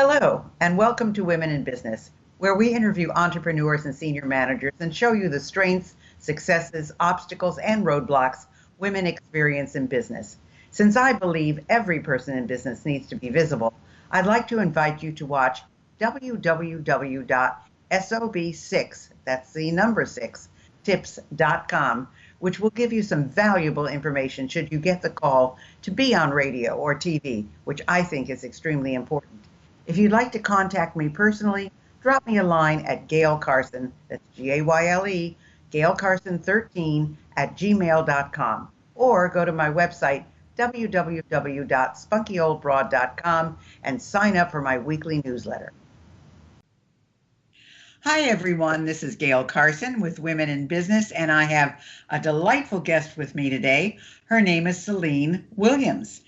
Hello, and welcome to Women in Business, where we interview entrepreneurs and senior managers and show you the strengths, successes, obstacles, and roadblocks women experience in business. Since I believe every person in business needs to be visible, I'd like to invite you to watch www.sob6, that's the number 6, tips.com, which will give you some valuable information should you get the call to be on radio or TV, which I think is extremely important. If you'd like to contact me personally, drop me a line at Gail Carson, that's Gayle, GailCarson13 at gmail.com, or go to my website, www.spunkyoldbroad.com, and sign up for my weekly newsletter. Hi, everyone. This is Gail Carson with Women in Business, and I have a delightful guest with me today. Her name is Céline Williams.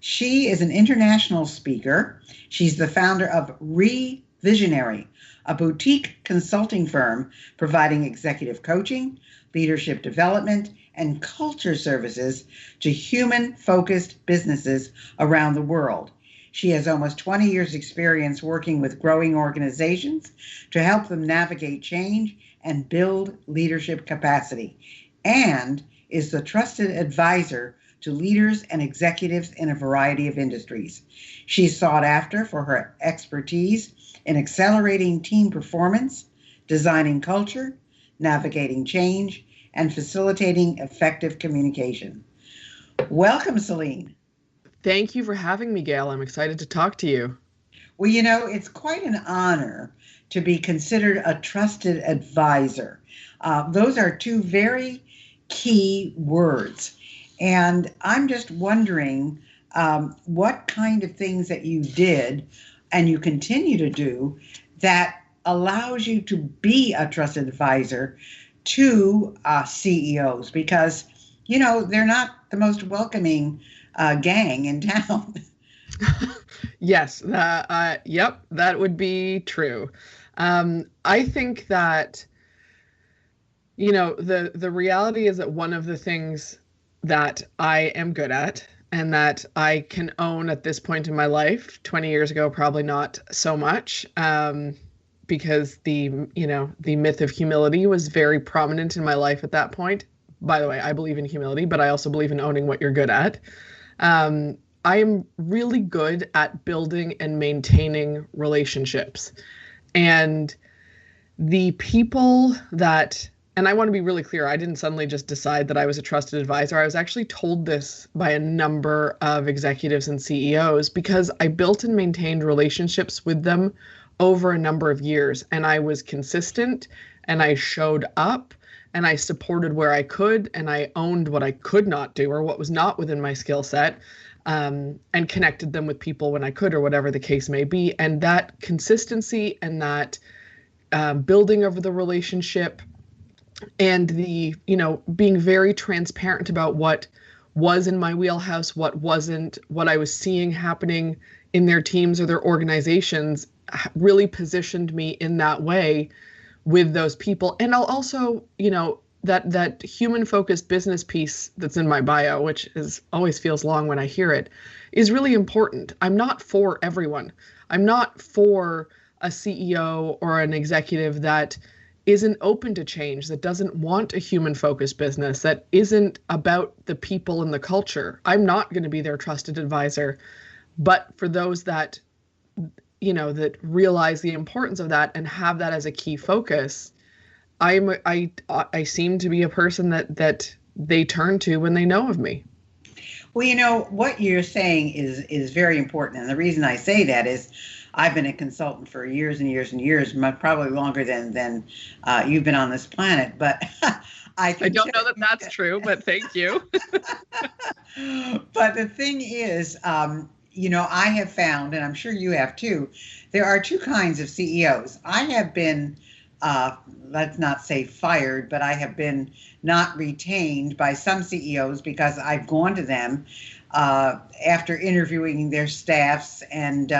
She is an international speaker. She's the founder of Revisionary, a boutique consulting firm providing executive coaching, leadership development, and culture services to human-focused businesses around the world. She has almost 20 years' experience working with growing organizations to help them navigate change and build leadership capacity, and is the trusted advisor to leaders and executives in a variety of industries. She's sought after for her expertise in accelerating team performance, designing culture, navigating change, and facilitating effective communication. Welcome, Céline. Thank you for having me, Gail. I'm excited to talk to you. Well, you know, it's quite an honor to be considered a trusted advisor. Those are two very key words. And I'm just wondering what kind of things that you did and you continue to do that allows you to be a trusted advisor to CEOs, because, you know, they're not the most welcoming gang in town. Yes, yep, that would be true. I think that, you know, the reality is that one of the things that I am good at and that I can own at this point in my life, 20 years ago, probably not so much, because the myth of humility was very prominent in my life at that point. By the way, I believe in humility, but I also believe in owning what you're good at. I am really good at building and maintaining relationships. And the people that, and I want to be really clear, I didn't suddenly just decide that I was a trusted advisor. I was actually told this by a number of executives and CEOs because I built and maintained relationships with them over a number of years. And I was consistent, and I showed up, and I supported where I could, and I owned what I could not do or what was not within my skill set, and connected them with people when I could, or whatever the case may be. And that consistency and that building of the relationship and the, being very transparent about what was in my wheelhouse, what wasn't, what I was seeing happening in their teams or their organizations really positioned me in that way with those people. And I'll also, that human-focused business piece that's in my bio, which always feels long when I hear it, is really important. I'm not for everyone. I'm not for a CEO or an executive that isn't open to change, that doesn't want a human-focused business, that isn't about the people and the culture. I'm not going to be their trusted advisor. But for those that, that realize the importance of that and have that as a key focus, I seem to be a person that they turn to when they know of me. Well, what you're saying is very important. And the reason I say that is I've been a consultant for years and years and years, probably longer than you've been on this planet. But I don't know that that's true, but thank you. But the thing is, I have found, and I'm sure you have too, there are two kinds of CEOs. I have been, let's not say fired, but I have been not retained by some CEOs because I've gone to them after interviewing their staffs and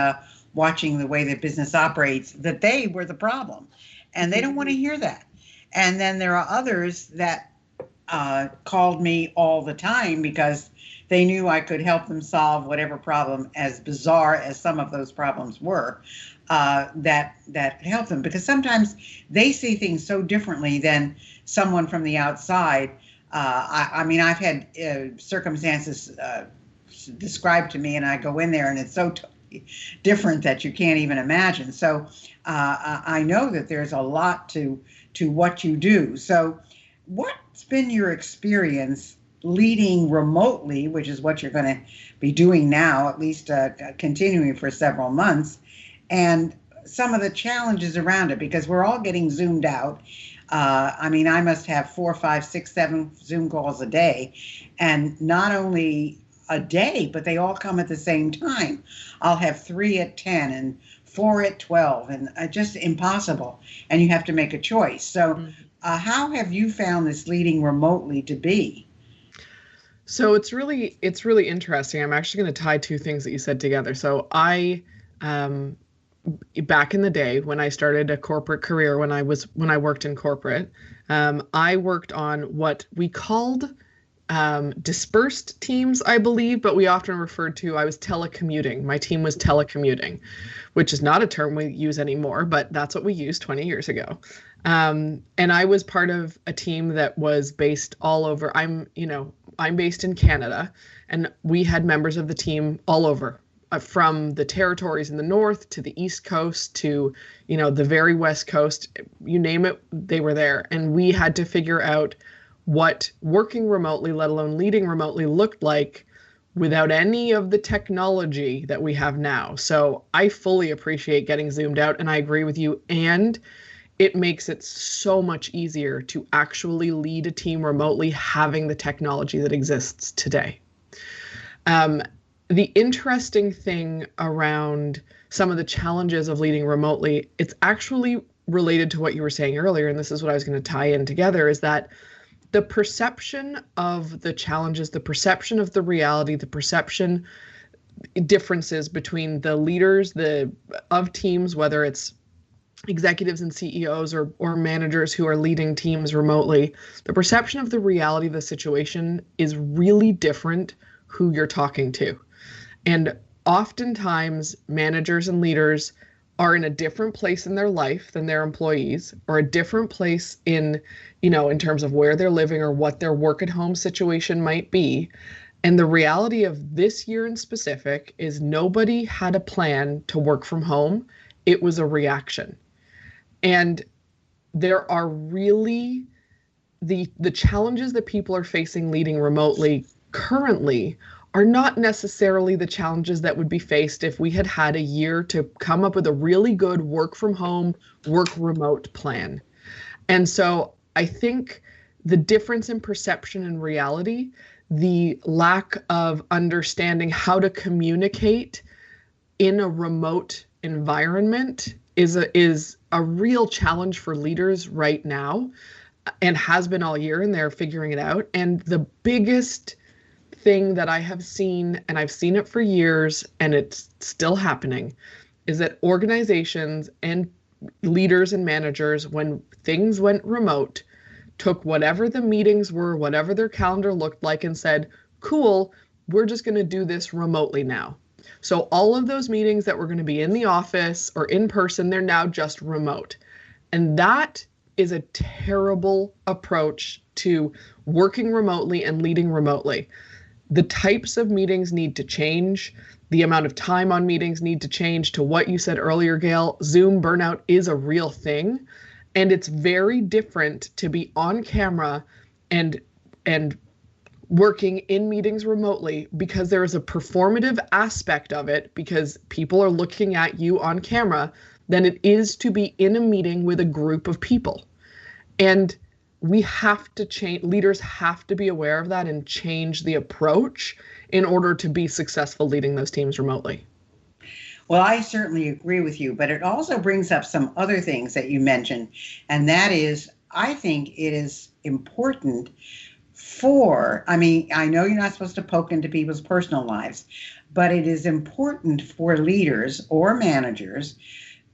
watching the way that business operates, that they were the problem. And they don't want to hear that. And then there are others that called me all the time because they knew I could help them solve whatever problem, as bizarre as some of those problems were, that helped them. Because sometimes they see things so differently than someone from the outside. I mean, I've had circumstances described to me, and I go in there, and it's so different that you can't even imagine. So I know that there's a lot to what you do. So what's been your experience leading remotely, which is what you're going to be doing now, at least continuing for several months, and some of the challenges around it, because we're all getting zoomed out. I mean, I must have 4, 5, 6, 7 Zoom calls a day, and not only a day, but they all come at the same time. I'll have 3 at 10 and 4 at 12, and just impossible. And you have to make a choice. So how have you found this leading remotely to be? So it's really interesting. I'm actually going to tie two things that you said together. So I, back in the day when I started a corporate career, when I worked in corporate, I worked on what we called dispersed teams, I believe, but we often referred to, I was telecommuting. My team was telecommuting, which is not a term we use anymore, but that's what we used 20 years ago. And I was part of a team that was based all over. I'm based in Canada, and we had members of the team all over, from the territories in the north to the East Coast to, the very West Coast, you name it, they were there. And we had to figure out what working remotely, let alone leading remotely, looked like without any of the technology that we have now. So I fully appreciate getting zoomed out, and I agree with you. And it makes it so much easier to actually lead a team remotely, having the technology that exists today. The interesting thing around some of the challenges of leading remotely, it's actually related to what you were saying earlier, and this is what I was going to tie in together, is that the perception of the challenges, the perception of the reality, the perception differences between the leaders of teams, whether it's executives and CEOs or managers who are leading teams remotely, the perception of the reality of the situation is really different who you're talking to. And oftentimes managers and leaders are in a different place in their life than their employees, or a different place in terms of where they're living or what their work at home situation might be. And the reality of this year in specific is nobody had a plan to work from home. It was a reaction. And there are really the challenges that people are facing leading remotely currently are not necessarily the challenges that would be faced if we had had a year to come up with a really good work from home, work remote plan. And so I think the difference in perception and reality, the lack of understanding how to communicate in a remote environment is a real challenge for leaders right now, and has been all year, and they're figuring it out. And the biggest thing that I have seen, and I've seen it for years, and it's still happening, is that organizations and leaders and managers, when things went remote, took whatever the meetings were, whatever their calendar looked like, and said, cool, we're just going to do this remotely now. So all of those meetings that were going to be in the office or in person, they're now just remote. And that is a terrible approach to working remotely and leading remotely. The types of meetings need to change. The amount of time on meetings need to change. To what you said earlier, Gail, Zoom burnout is a real thing. And it's very different to be on camera and working in meetings remotely, because there is a performative aspect of it, because people are looking at you on camera, than it is to be in a meeting with a group of people. And we have to change, leaders have to be aware of that and change the approach in order to be successful leading those teams remotely. Well, I certainly agree with you, but it also brings up some other things that you mentioned. And that is, I think it is important I know you're not supposed to poke into people's personal lives, but it is important for leaders or managers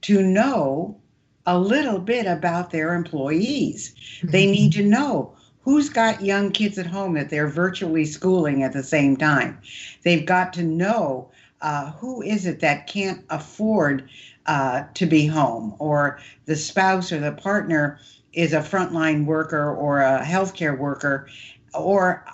to know a little bit about their employees. They need to know who's got young kids at home that they're virtually schooling at the same time. They've got to know who is it that can't afford to be home, or the spouse or the partner is a frontline worker or a healthcare worker, or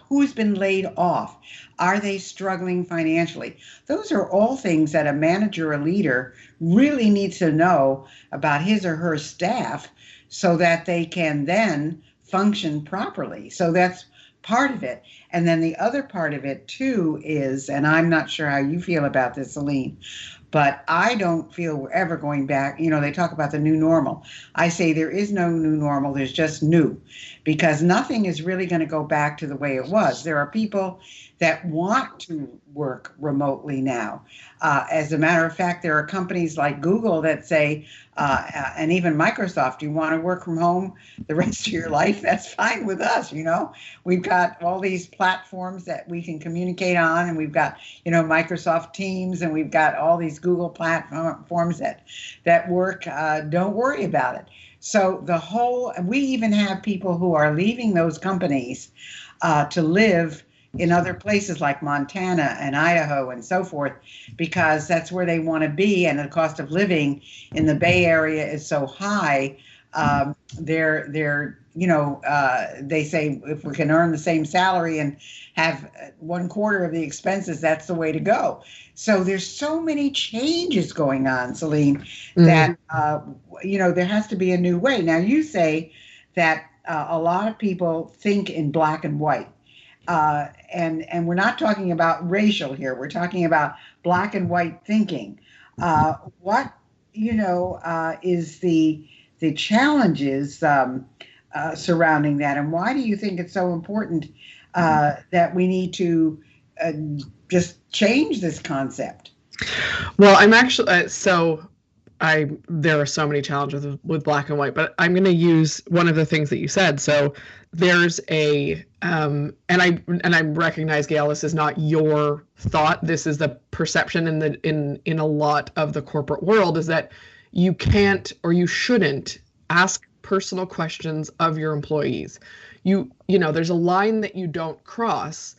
who's been laid off. Are they struggling financially? Those are all things that a manager or leader really needs to know about his or her staff, so that they can then function properly. So that's part of it. And then the other part of it too is, and I'm not sure how you feel about this, Céline, but I don't feel we're ever going back. They talk about the new normal. I say there is no new normal. There's just new, because nothing is really going to go back to the way it was. There are people that want to work remotely now. As a matter of fact, there are companies like Google that say, and even Microsoft, you want to work from home the rest of your life? That's fine with us. We've got all these platforms that we can communicate on, and we've got, Microsoft Teams, and we've got all these Google platforms that work. Don't worry about it. So we even have people who are leaving those companies to live in other places like Montana and Idaho and so forth, because that's where they want to be, and the cost of living in the Bay Area is so high. They say if we can earn the same salary and have 1/4 of the expenses, that's the way to go. So there's so many changes going on, Céline, that there has to be a new way. Now you say that a lot of people think in black and white. And we're not talking about racial here. We're talking about black and white thinking. What is the challenges surrounding that, and why do you think it's so important that we need to just change this concept? Well, I'm actually there are so many challenges with black and white, but I'm going to use one of the things that you said. So there's and I recognize, Gail, this is not your thought. This is the perception in a lot of the corporate world, is that you can't or you shouldn't ask personal questions of your employees. There's a line that you don't cross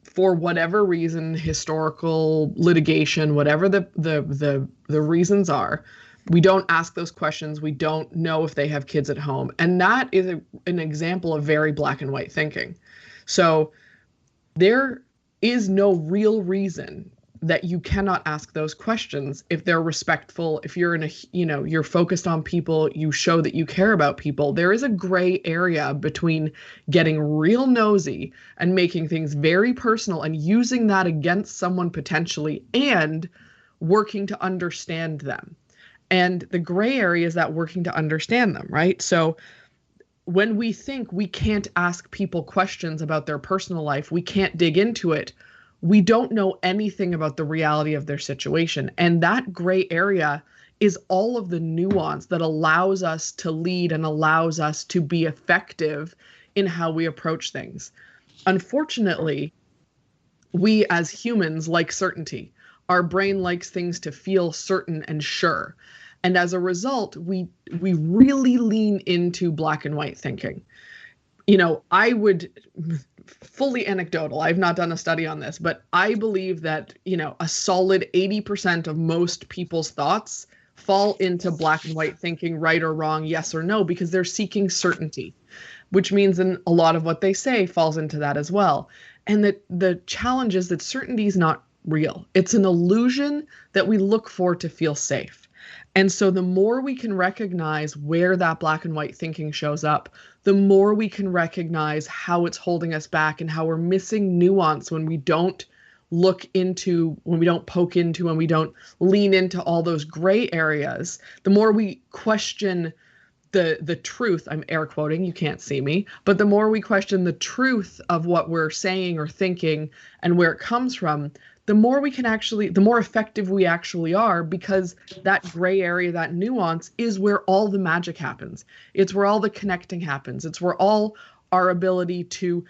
for whatever reason, historical litigation, whatever the reasons are. We don't ask those questions. We don't know if they have kids at home. And that is an example of very black and white thinking. So there is no real reason that you cannot ask those questions if they're respectful, if you're you're focused on people, you show that you care about people. There is a gray area between getting real nosy and making things very personal and using that against someone potentially, and working to understand them. And the gray area is that working to understand them, right? So when we think we can't ask people questions about their personal life, we can't dig into it, we don't know anything about the reality of their situation. And that gray area is all of the nuance that allows us to lead and allows us to be effective in how we approach things. Unfortunately, we as humans like certainty. Our brain likes things to feel certain and sure. And as a result, we really lean into black and white thinking. I would, fully anecdotal, I've not done a study on this, but I believe that, a solid 80% of most people's thoughts fall into black and white thinking, right or wrong, yes or no, because they're seeking certainty, which means then a lot of what they say falls into that as well. And that the challenge is that certainty is not real. It's an illusion that we look for to feel safe. And so the more we can recognize where that black and white thinking shows up, the more we can recognize how it's holding us back and how we're missing nuance when we don't look into, when we don't poke into, when we don't lean into all those gray areas. The more we question the truth, I'm air quoting, you can't see me, but the more we question the truth of what we're saying or thinking and where it comes from, the more effective we actually are, because that gray area, that nuance is where all the magic happens. It's where all the connecting happens. It's where all our ability to,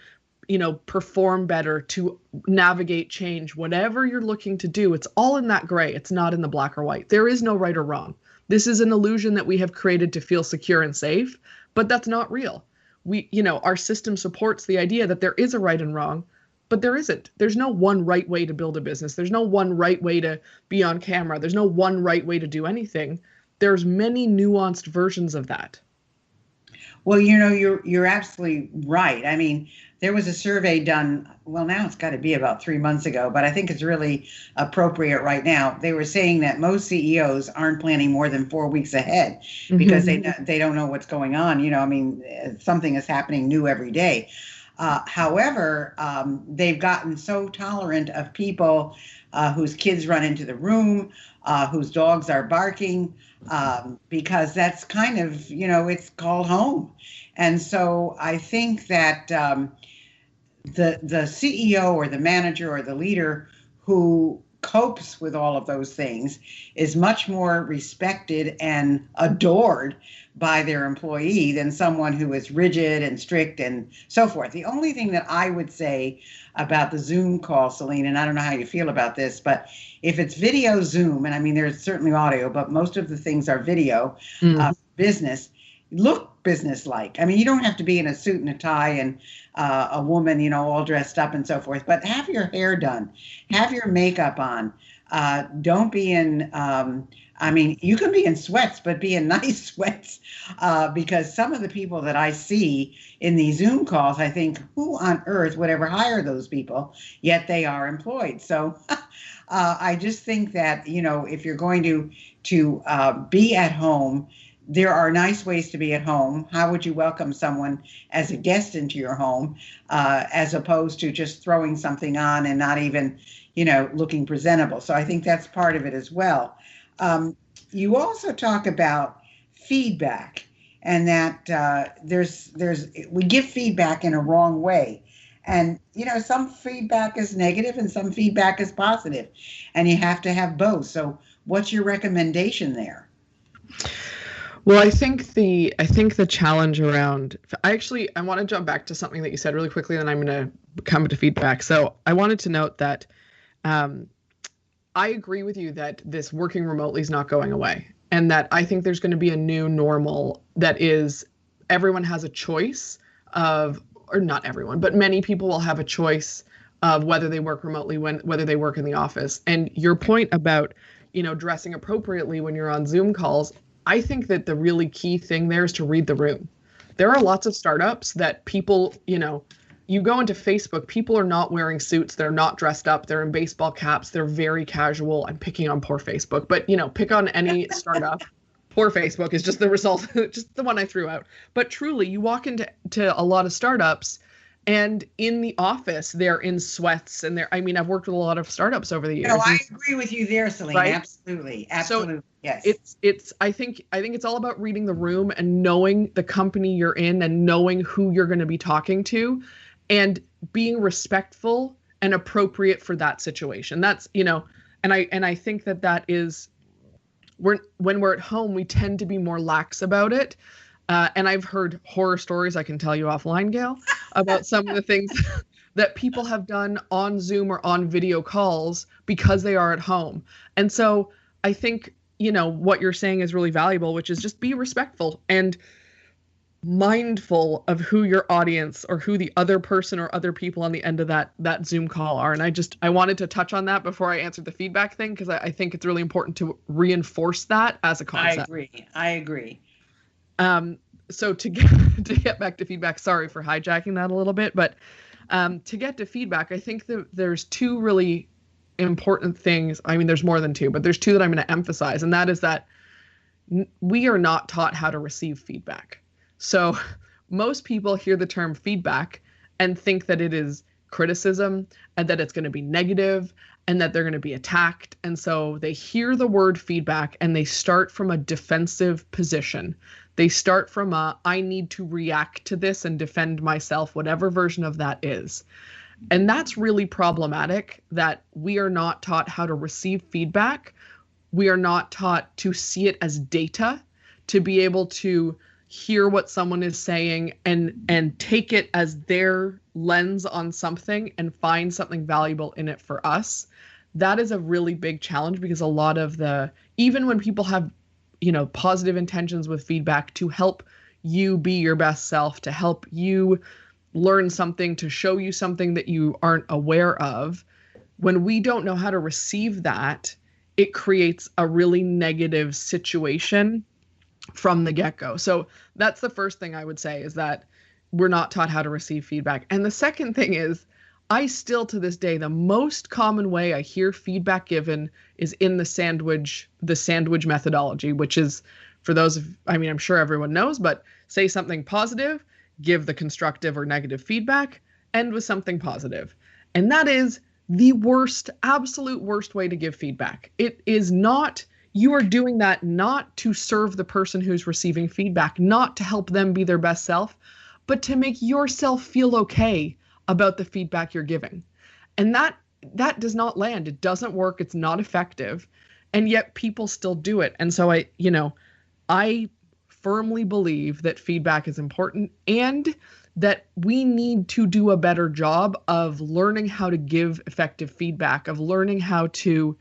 perform better, to navigate change, whatever you're looking to do, it's all in that gray. It's not in the black or white. There is no right or wrong. This is an illusion that we have created to feel secure and safe, but that's not real. our system supports the idea that there is a right and wrong, but there isn't. There's no one right way to build a business. There's no one right way to be on camera. There's no one right way to do anything. There's many nuanced versions of that. Well, you're absolutely right. I mean, there was a survey done, well, now it's got to be about 3 months ago, but I think it's really appropriate right now. They were saying that most CEOs aren't planning more than 4 weeks ahead because they don't know what's going on. I mean, something is happening new every day. However, they've gotten so tolerant of people whose kids run into the room, whose dogs are barking, because that's kind of, it's called home. And so I think that the CEO or the manager or the leader who copes with all of those things is much more respected and adored by their employee than someone who is rigid and strict and so forth. The only thing that I would say about the Zoom call, Céline, and I don't know how you feel about this, but if it's video Zoom, and I mean, there's certainly audio, but most of the things are video, business, look business-like. I mean, you don't have to be in a suit and a tie and a woman, all dressed up and so forth, but have your hair done, have your makeup on. Don't be in, you can be in sweats, but be in nice sweats, because some of the people that I see in these Zoom calls, I think, who on earth would ever hire those people? Yet they are employed. So I just think that, if you're going to be at home, there are nice ways to be at home. How would you welcome someone as a guest into your home, as opposed to just throwing something on and not even, looking presentable? So I think that's part of it as well. You also talk about feedback, and that we give feedback in a wrong way. And, some feedback is negative and some feedback is positive, and you have to have both. So what's your recommendation there? Well, I think the challenge around, I want to jump back to something that you said really quickly, and I'm going to come to feedback. So I wanted to note that I agree with you that this working remotely is not going away, and that I think there's going to be a new normal that is everyone has a choice of, or not everyone, but many people will have a choice of whether they work remotely, whether they work in the office. And your point about, dressing appropriately when you're on Zoom calls, I think that the really key thing there is to read the room. There are lots of startups that people, you go into Facebook, people are not wearing suits. They're not dressed up. They're in baseball caps. They're very casual. I'm picking on poor Facebook, but pick on any startup. Poor Facebook is just the result, just the one I threw out. But truly, you walk into a lot of startups, and in the office, they're in sweats, and I've worked with a lot of startups over the years. No, I agree with you there, Céline. Right? Absolutely. So yes. I think it's all about reading the room and knowing the company you're in and knowing who you're going to be talking to, and being respectful and appropriate for that situation. That's, and I think that is, when we're at home, we tend to be more lax about it. And I've heard horror stories, I can tell you offline, Gail, about some of the things that people have done on Zoom or on video calls because they are at home. And so I think, what you're saying is really valuable, which is just be respectful and mindful of who your audience or who the other person or other people on the end of that Zoom call are. And I wanted to touch on that before I answered the feedback thing, because I think it's really important to reinforce that as a concept. I agree. So to get back to feedback, sorry for hijacking that a little bit, but to get to feedback, I think that there's two really important things. I mean, there's more than two, but there's two that I'm going to emphasize, and that is that we are not taught how to receive feedback. So most people hear the term feedback and think that it is criticism and that it's going to be negative and that they're going to be attacked. And so they hear the word feedback and they start from a defensive position. They start from I need to react to this and defend myself, whatever version of that is. And that's really problematic, that we are not taught how to receive feedback. We are not taught to see it as data, to be able to hear what someone is saying and take it as their lens on something and find something valuable in it for us. That is a really big challenge, because a lot of even when people have, positive intentions with feedback to help you be your best self, to help you learn something, to show you something that you aren't aware of. When we don't know how to receive that, it creates a really negative situation from the get-go. So that's the first thing I would say, is that we're not taught how to receive feedback. And the second thing is, I still to this day, the most common way I hear feedback given is in the sandwich methodology, which is, for those of, I mean, I'm sure everyone knows, but say something positive, give the constructive or negative feedback, end with something positive. And that is the worst, absolute worst way to give feedback. It is not, you are doing that not to serve the person who's receiving feedback, not to help them be their best self, but to make yourself feel okay about the feedback you're giving. And that does not land. It doesn't work. It's not effective. And yet people still do it. And so I firmly believe that feedback is important, and that we need to do a better job of learning how to give effective feedback, of learning how to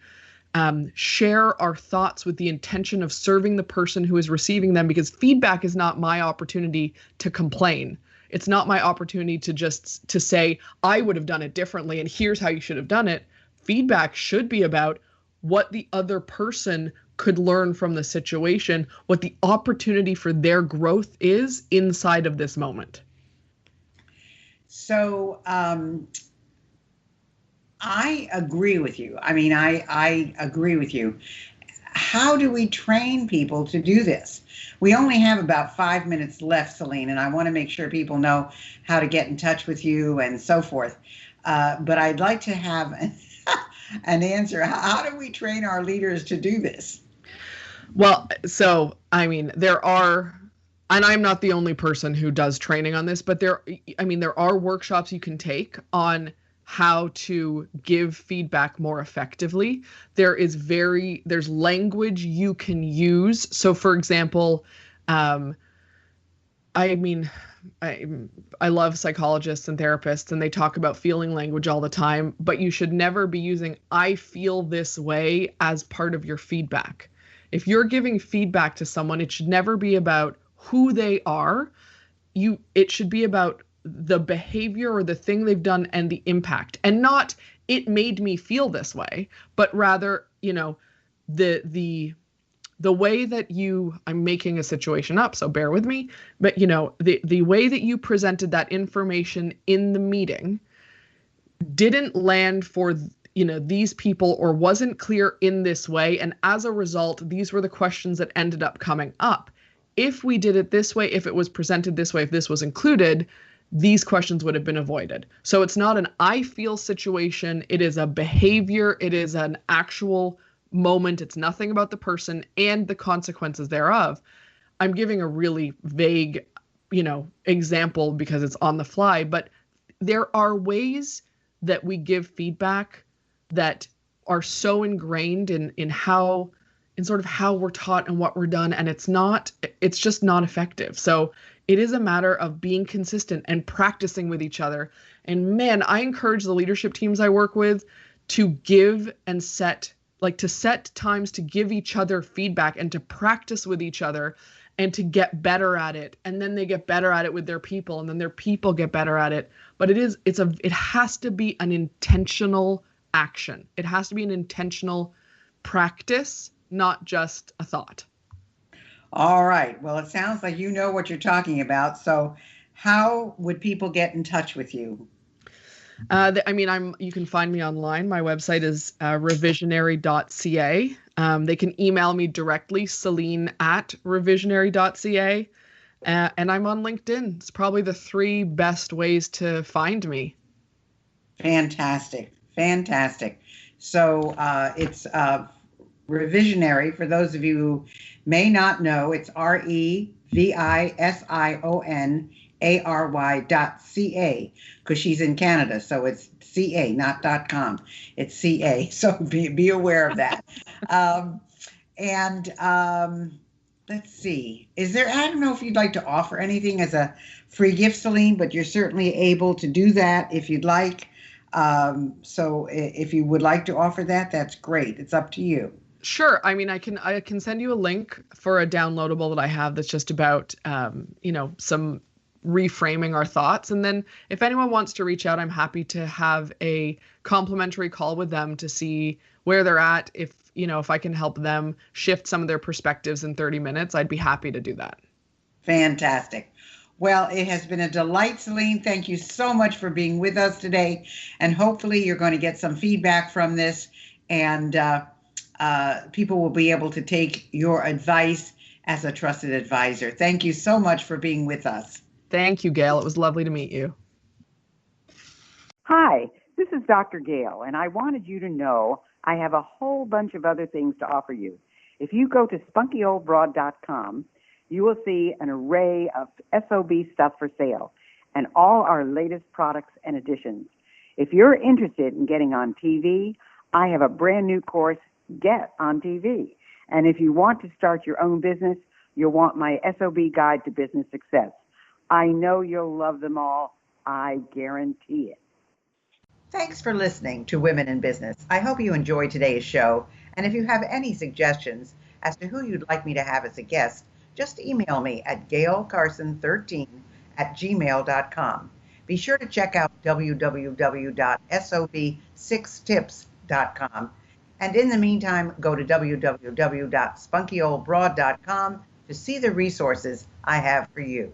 share our thoughts with the intention of serving the person who is receiving them, because feedback is not my opportunity to complain. It's not my opportunity to say, I would have done it differently and here's how you should have done it. Feedback should be about what the other person could learn from the situation, what the opportunity for their growth is inside of this moment. So I agree with you. I mean, I agree with you. How do we train people to do this? We only have about 5 minutes left, Céline, and I want to make sure people know how to get in touch with you and so forth. But I'd like to have an answer. How do we train our leaders to do this? Well, so, I mean, there are, and I'm not the only person who does training on this, but there are workshops you can take on how to give feedback more effectively. There's language you can use. So for example, I love psychologists and therapists, and they talk about feeling language all the time, but you should never be using "I feel this way" as part of your feedback. If you're giving feedback to someone, it should never be about who they are. It should be about the behavior or the thing they've done and the impact, and not "it made me feel this way," but rather, the way that I'm making a situation up, so bear with me, but the way that you presented that information in the meeting didn't land for these people, or wasn't clear in this way, and as a result, these were the questions that ended up coming up. If we did it this way, if it was presented this way, if this was included, these questions would have been avoided. So it's not an "I feel" situation. It is a behavior. It is an actual moment. It's nothing about the person and the consequences thereof. I'm giving a really vague, example because it's on the fly, but there are ways that we give feedback that are so ingrained in sort of how we're taught and what we're done, and it's just not effective. So it is a matter of being consistent and practicing with each other. And man, I encourage the leadership teams I work with to give and set times to give each other feedback and to practice with each other and to get better at it. And then they get better at it with their people, and then their people get better at it. But it has to be an intentional action. It has to be an intentional practice, not just a thought. All right. Well, it sounds like you know what you're talking about. So how would people get in touch with you? You can find me online. My website is revisionary.ca. They can email me directly, Celine@revisionary.ca. And I'm on LinkedIn. It's probably the 3 best ways to find me. Fantastic. So it's Revisionary. For those of you who may not know, it's REVISIONARY.ca, because she's in Canada, so it's CA, not .com. It's CA, so be aware of that. Let's see. I don't know if you'd like to offer anything as a free gift, Céline, but you're certainly able to do that if you'd like. So if you would like to offer that, that's great. It's up to you. Sure. I mean, I can send you a link for a downloadable that I have that's just about some reframing our thoughts. And then if anyone wants to reach out, I'm happy to have a complimentary call with them to see where they're at. If I can help them shift some of their perspectives in 30 minutes, I'd be happy to do that. Fantastic. Well, it has been a delight, Céline. Thank you so much for being with us today. And hopefully you're going to get some feedback from this, and people will be able to take your advice as a trusted advisor. Thank you so much for being with us. Thank you, Gail. It was lovely to meet you. Hi, this is Dr. Gail, and I wanted you to know I have a whole bunch of other things to offer you. If you go to spunkyoldbroad.com, you will see an array of SOB stuff for sale and all our latest products and additions. If you're interested in getting on TV, I have a brand new course, Get on TV. And if you want to start your own business, you'll want my SOB Guide to Business Success. I know you'll love them all. I guarantee it. Thanks for listening to Women in Business. I hope you enjoyed today's show. And if you have any suggestions as to who you'd like me to have as a guest, just email me at gailcarson13@gmail.com. Be sure to check out www.sob6tips.com. And in the meantime, go to www.spunkyoldbroad.com to see the resources I have for you.